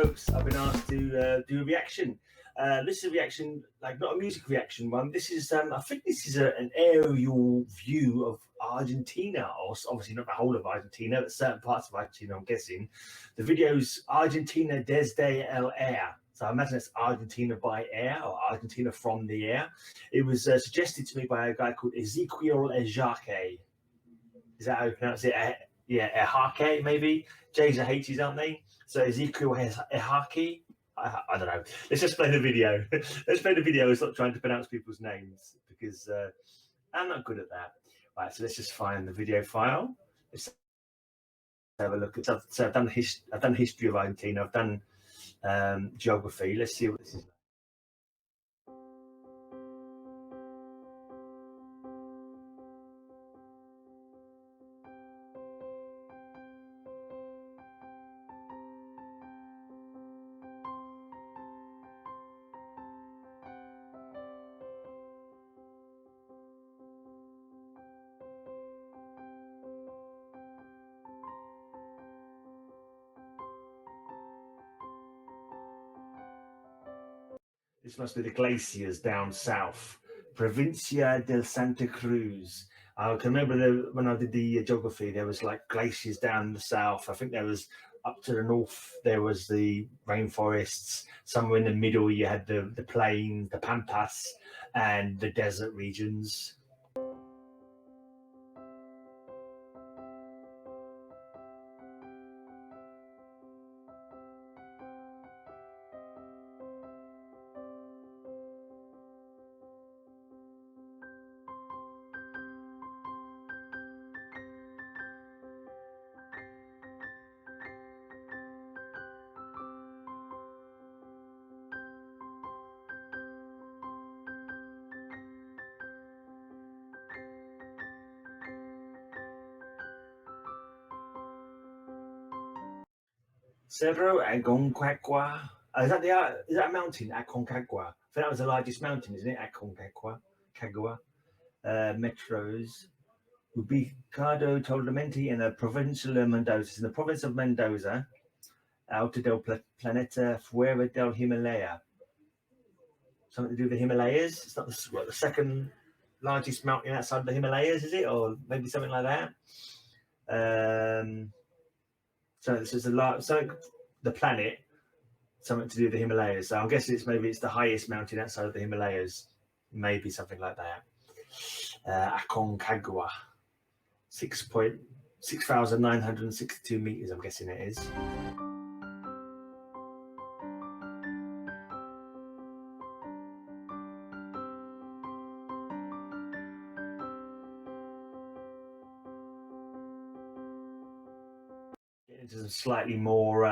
folks, I've been asked to do a reaction. This is a reaction, like not a music reaction one. This is, I think this is an aerial view of Argentina, or obviously not the whole of Argentina, but certain parts of Argentina, I'm guessing. The video's Argentina Desde el Aire. So I imagine it's Argentina by air or Argentina from the air. It was suggested to me by a guy called Ezequiel Ejarque. Is that how you pronounce it? Yeah, Ejarque maybe. J's and H's, aren't they? So Ezequiel Ejarque. I don't know. Let's just play the video. Let's play the video and stop trying to pronounce people's names because I'm not good at that. Right, so let's just find the video file. Let's have a look at. So I've done history of Argentina. I've done geography. Let's see what this is. This must be the glaciers down south. Provincia del Santa Cruz. I can remember when I did the geography, there was like glaciers down the south. I think there was up to the north, there was the rainforests. Somewhere in the middle, you had the plains, the pampas, and the desert regions. Cerro Aconcagua. Is that a mountain? Aconcagua. I think that was the largest mountain, isn't it? Aconcagua. Metros. Ubicado totalmente in the provincia de Mendoza. In the province of Mendoza, Alto del Planeta Fuera del Himalaya. Something to do with the Himalayas? It's not the second largest mountain outside the Himalayas, is it? Or maybe something like that? So this is the planet, something to do with the Himalayas. So I'm guessing maybe it's the highest mountain outside of the Himalayas. Maybe something like that. Aconcagua. 6,962 meters, I'm guessing it is. Into some slightly more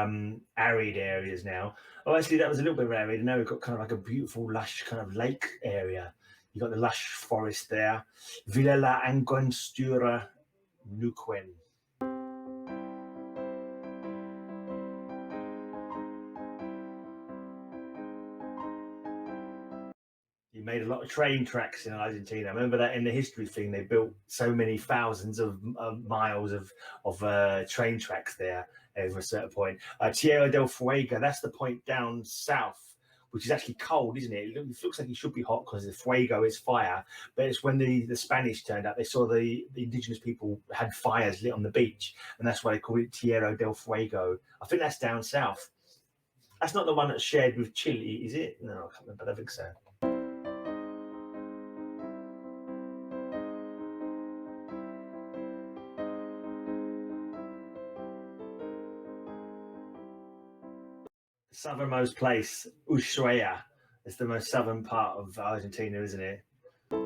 arid areas now. Oh, actually, that was a little bit arid. And now we've got kind of like a beautiful, lush kind of lake area. You've got the lush forest there. Villa la Angostura Nuquen. You made a lot of train tracks in Argentina. I remember that in the history thing, they built so many thousands of miles of train tracks there over a certain point. Tierra del Fuego, that's the point down south, which is actually cold, isn't it? It looks like it should be hot because the fuego is fire, but it's when the Spanish turned up, they saw the indigenous people had fires lit on the beach, and that's why they call it Tierra del Fuego. I think that's down south. That's not the one that's shared with Chile, is it? No, I can't remember. I don't think so. Southernmost place, Ushuaia, is the most southern part of Argentina, isn't it? Is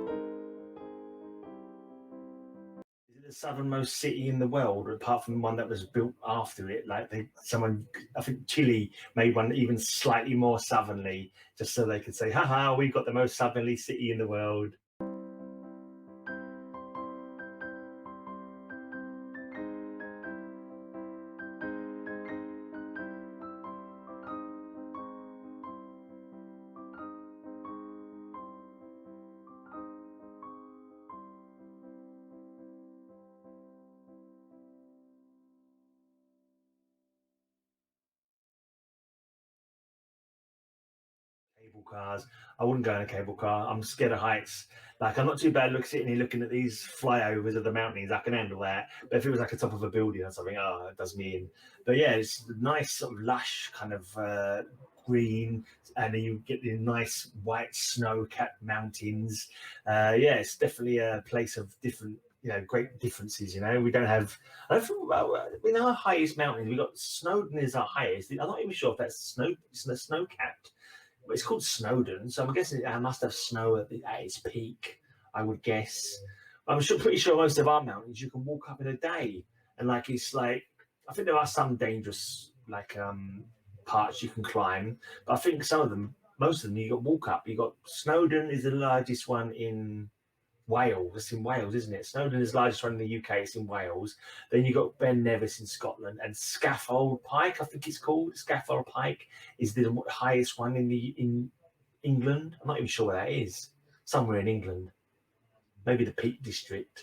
it the southernmost city in the world, apart from one that was built after it? Like I think Chile made one even slightly more southerly, just so they could say, haha, we've got the most southerly city in the world. cable cars. I wouldn't go in a cable car. I'm scared of heights. Like, I'm not too bad sitting here looking at these flyovers of the mountains. I can handle that. But if it was like a top of a building or something, oh, it does me in. But yeah, it's nice, sort of lush kind of green, and then you get the nice white snow-capped mountains. Yeah, it's definitely a place of different, great differences. We don't have. I don't think, well, in our highest mountains, we got Snowdon is our highest. I'm not even sure if that's snow-capped. But it's called Snowdon, so I'm guessing it must have snow at its peak, I would guess. Pretty sure most of our mountains you can walk up in a day, and it's like I think there are some dangerous parts you can climb, but I think most of them, you got walk up. You got Snowdon is the largest one in Wales. It's in Wales, isn't it? Snowdon is the largest one in the UK. It's in Wales. Then you got Ben Nevis in Scotland, and Scaffold Pike, I think it's called. Scaffold Pike is the highest one in England. I'm not even sure where that is. Somewhere in England, maybe the Peak District.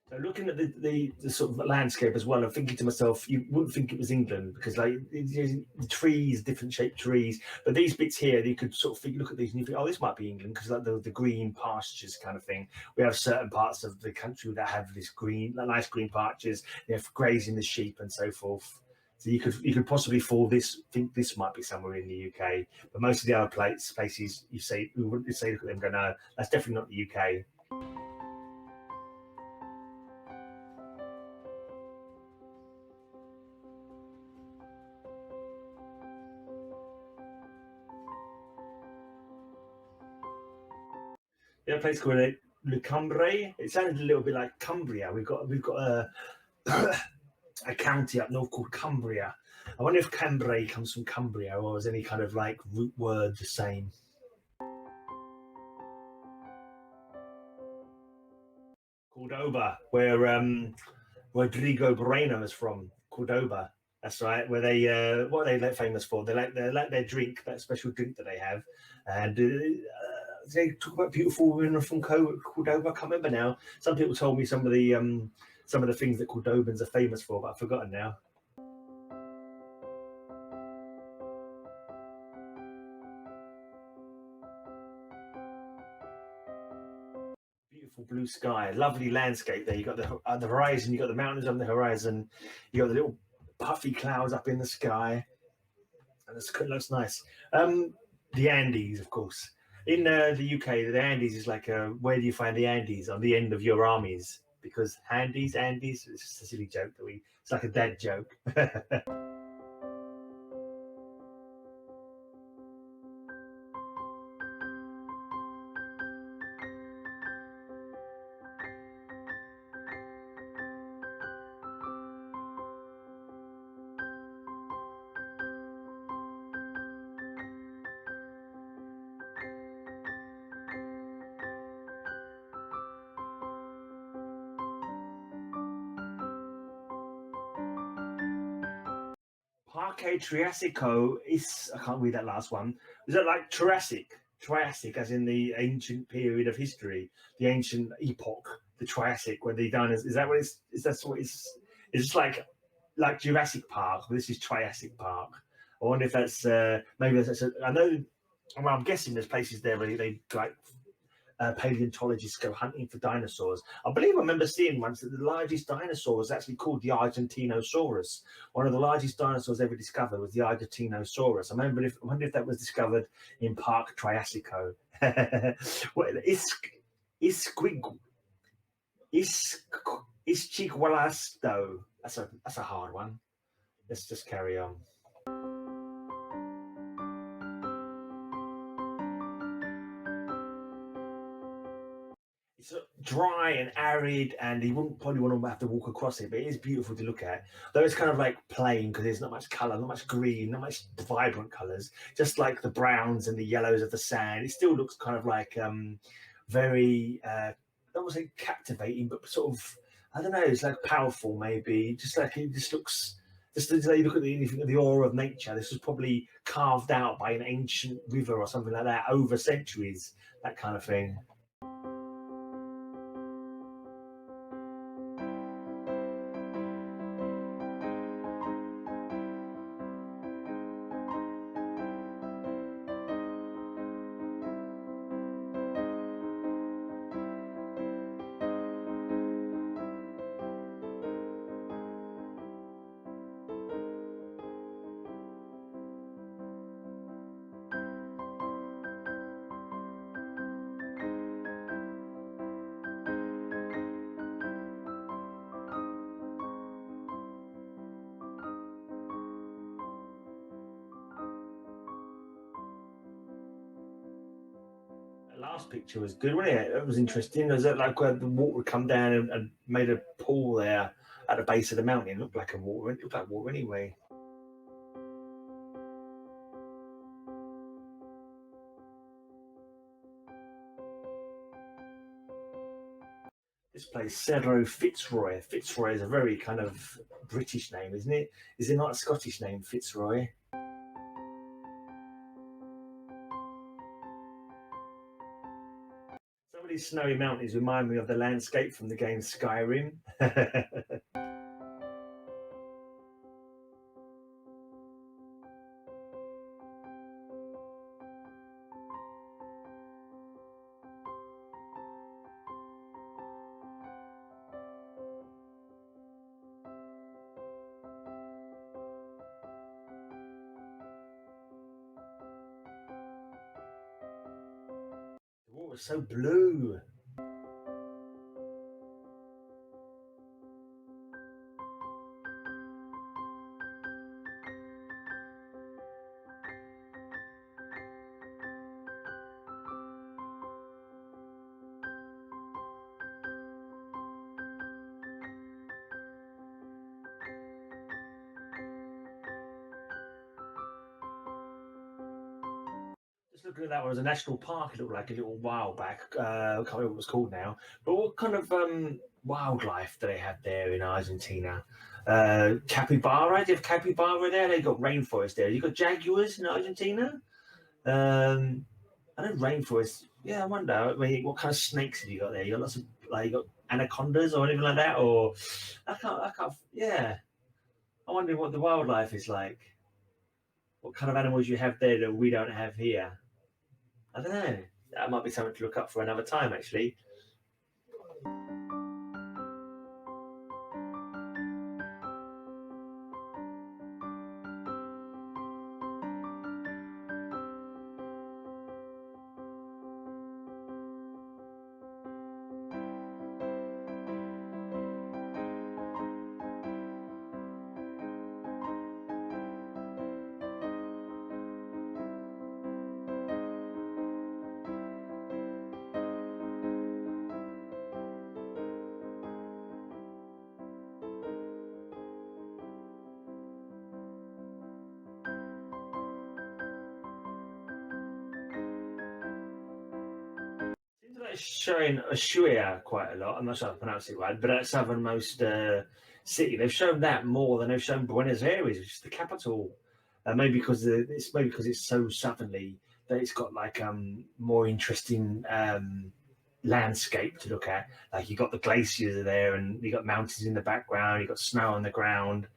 So looking at the sort of landscape as well, I'm thinking to myself, you wouldn't think it was England because the trees, different shaped trees, but these bits here, you could sort of look at these and you think, oh, this might be England because the green pastures kind of thing. We have certain parts of the country that have this nice green pastures, grazing the sheep and so forth. So you could possibly think this might be somewhere in the UK, but most of the other places we wouldn't say look at them and go, no, that's definitely not the UK. A place called Le Cambrai. It sounded a little bit like Cumbria. We've got a county up north called Cumbria. I wonder if Cambrai comes from Cumbria or is any kind of root word the same. Cordoba, where Rodrigo Moreno is from. Cordoba. That's right. Where what are they famous for? They like their drink, that special drink that they have, and they talk about beautiful women from Cordoba. I can't remember now. Some people told me some of the things that Cordobans are famous for, but I've forgotten now. Beautiful blue sky, lovely landscape there. You got the horizon, you got the mountains on the horizon, you got the little puffy clouds up in the sky, and it looks nice. The Andes, of course. In the UK, the Andes is where do you find the Andes? On the end of your armies, because Andes, it's just a silly joke it's like a dad joke. Parque Triassico is, I can't read that last one. Is that like Triassic? Triassic, as in the ancient period of history, the ancient epoch, the Triassic, where the dinosaurs. Is that what it's? Is that what it's? It's just like Jurassic Park, but this is Triassic Park. I wonder if that's maybe that's. I know. Well, I'm guessing there's places there where they paleontologists go hunting for dinosaurs. I remember seeing once that the largest dinosaur was actually called the Argentinosaurus. One of the largest dinosaurs ever discovered was the Argentinosaurus. I wonder if that was discovered in Park Triassico. Well, Isquigualasto. That's a hard one. Let's just carry on. It's dry and arid, and you wouldn't probably want to have to walk across it, but it is beautiful to look at. Though it's kind of plain because there's not much colour, not much green, not much vibrant colours, just like the browns and the yellows of the sand. It still looks kind of very, I don't want to say captivating, but sort of, I don't know, it's powerful maybe. Just it just looks. Just as you look at the aura of nature, this was probably carved out by an ancient river or something like that over centuries, that kind of thing. last picture was good, wasn't it? It was interesting. There's like where the water would come down and made a pool there at the base of the mountain. It looked like water. It looked like water anyway. This place, Cerro Fitzroy. Fitzroy is a very kind of British name, isn't it? Is it not a Scottish name, Fitzroy? Some of these snowy mountains remind me of the landscape from the game Skyrim. The water's so blue. Just looking at that one as a national park, it looked like a little while back. I can't remember what it was called now. But what kind of wildlife do they have there in Argentina? Capybara? Do you have capybara there? They got rainforest there. You got jaguars in Argentina? I know rainforest. Yeah, I wonder. I mean, what kind of snakes have you got there? You got lots of like, you got anacondas or anything like that, or I can't. Yeah, I wonder what the wildlife is like. What kind of animals you have there that we don't have here? I don't know. That might be something to look up for another time, actually. Seems like it's showing Ushuaia quite a lot. I'm not sure I pronounced it right, but that southernmost city, they've shown that more than they've shown Buenos Aires, which is the capital. Maybe because it's so southerly that it's got like more interesting landscape to look at. Like you got the glaciers there, and you got mountains in the background. You got snow on the ground.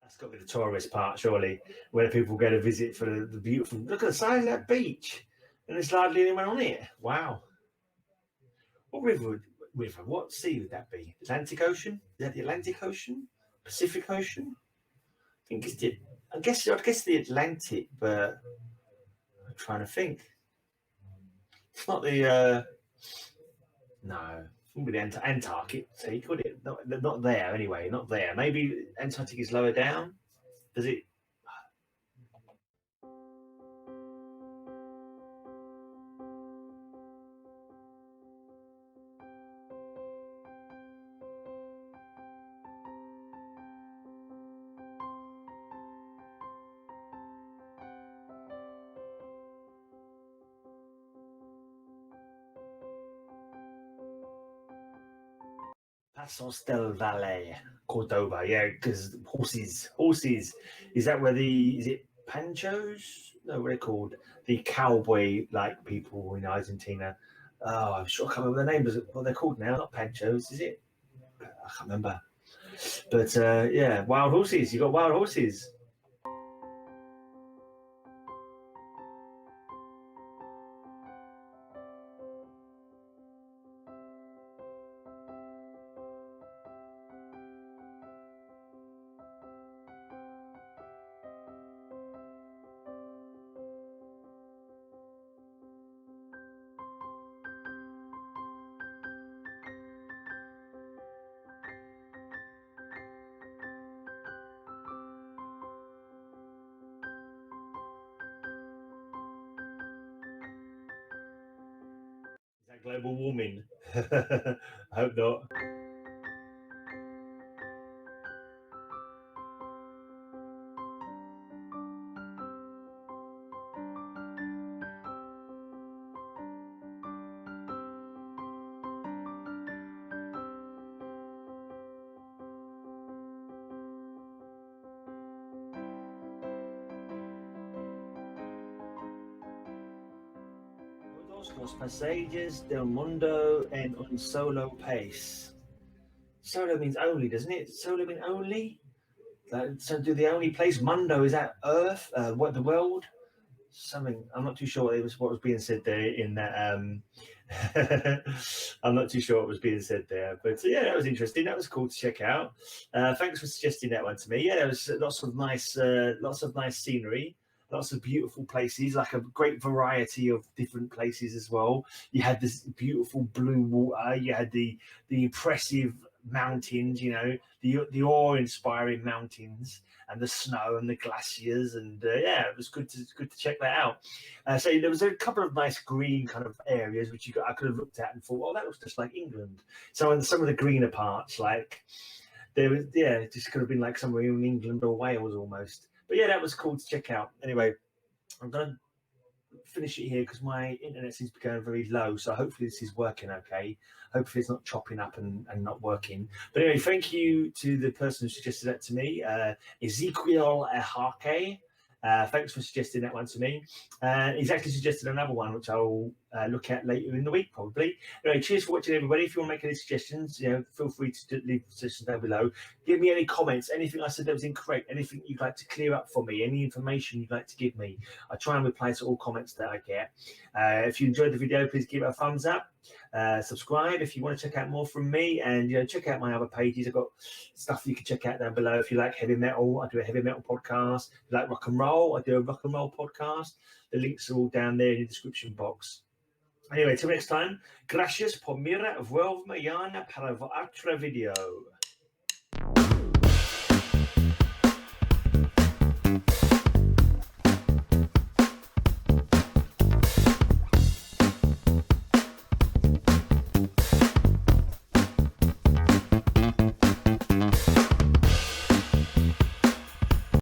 That's got to be the tourist part, surely, where people go to visit for the beautiful. Look at the size of that beach, and there's hardly anyone on it. Wow. What river? What sea would that be? Atlantic Ocean? Is that the Atlantic Ocean? Pacific Ocean? I think it's the. I guess the Atlantic, but I'm trying to think. It's not the. No, it wouldn't be the Antarctic. See, could it? Not there anyway. Not there. Maybe Antarctic is lower down. Does it? Pasos del Valle, Cordoba. Yeah, because horses. Is that where the is it panchos? No, what are they called? The cowboy like people in Argentina. Oh, I'm sure I can't remember the names. What they're called now? Not panchos, is it? I can't remember. But yeah, wild horses. You got wild horses. that global warming? I hope not. Los pasajes del mundo en un solo país. Solo means only, doesn't it? Solo mean only? So do the only place? Mundo, is that Earth? What, the world? Something. I'm not too sure what was being said there in that. I'm not too sure what was being said there, but yeah, that was interesting. That was cool to check out. Thanks for suggesting that one to me. Yeah, there was lots of nice scenery, lots of beautiful places, like a great variety of different places as well. You had this beautiful blue water. You had the impressive mountains, the awe-inspiring mountains, and the snow and the glaciers, and yeah, it was good to check that out. So there was a couple of nice green kind of areas which I could have looked at and thought, well, that looks just like England. So in some of the greener parts, like there was, yeah, it just could have been like somewhere in England or Wales almost. But yeah, that was cool to check out. Anyway, I'm done. Finish it here because my internet seems to be going very low, so hopefully this is working okay. Hopefully it's not chopping up and not working. But anyway, thank you to the person who suggested that to me, Ezequiel Ejarque. Thanks for suggesting that one to me. He's actually suggested another one which I'll look at later in the week probably. Anyway, cheers for watching, everybody. If you want to make any suggestions, feel free to leave suggestions down below. Give me any comments, anything I said that was incorrect, anything you'd like to clear up for me, any information you'd like to give me. I try and reply to all comments that I get. If you enjoyed the video, please give it a thumbs up. Subscribe if you want to check out more from me, and check out my other pages. I've got stuff you can check out down below. If you like heavy metal, I do a heavy metal podcast. If you like rock and roll, I do a rock and roll podcast. The links are all down there in the description box. Anyway, till next time, gracias por mirar, vuelve mañana para otro video.